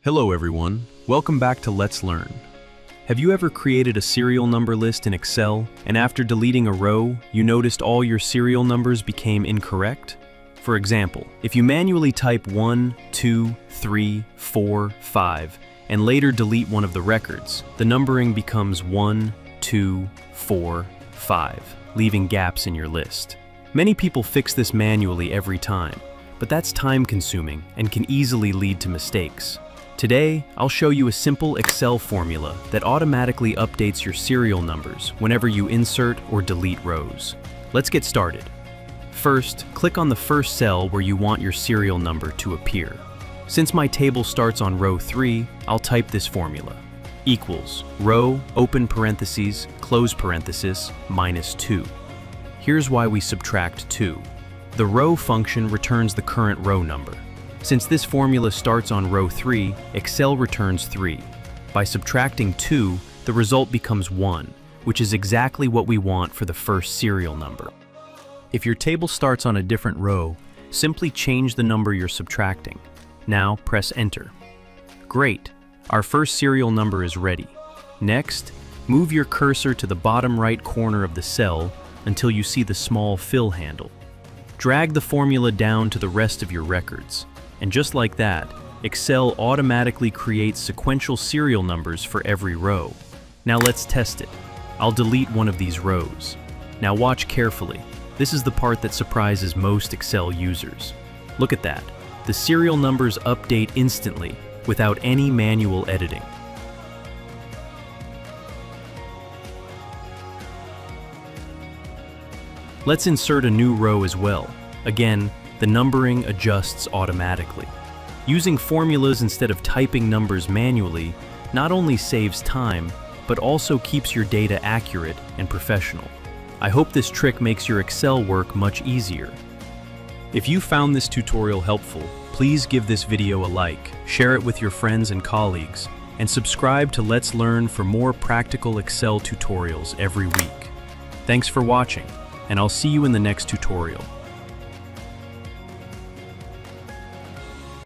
Hello everyone, welcome back to Let's Learn. Have you ever created a serial number list in Excel and after deleting a row, you noticed all your serial numbers became incorrect? For example, if you manually type 1, 2, 3, 4, 5, and later delete one of the records, the numbering becomes 1, 2, 4, 5, leaving gaps in your list. Many people fix this manually every time, but that's time-consuming and can easily lead to mistakes. Today, I'll show you a simple Excel formula that automatically updates your serial numbers whenever you insert or delete rows. Let's get started. First, click on the first cell where you want your serial number to appear. Since my table starts on row 3, I'll type this formula. Equals row, open parentheses, close parenthesis, minus 2. Here's why we subtract 2. The row function returns the current row number. Since this formula starts on row 3, Excel returns 3. By subtracting 2, the result becomes 1, which is exactly what we want for the first serial number. If your table starts on a different row, simply change the number you're subtracting. Now press Enter. Great! Our first serial number is ready. Next, move your cursor to the bottom right corner of the cell until you see the small fill handle. Drag the formula down to the rest of your records. And just like that, Excel automatically creates sequential serial numbers for every row. Now let's test it. I'll delete one of these rows. Now watch carefully. This is the part that surprises most Excel users. Look at that. The serial numbers update instantly without any manual editing. Let's insert a new row as well. Again, the numbering adjusts automatically. Using formulas instead of typing numbers manually not only saves time, but also keeps your data accurate and professional. I hope this trick makes your Excel work much easier. If you found this tutorial helpful, please give this video a like, share it with your friends and colleagues, and subscribe to Let's Learn for more practical Excel tutorials every week. Thanks for watching, and I'll see you in the next tutorial.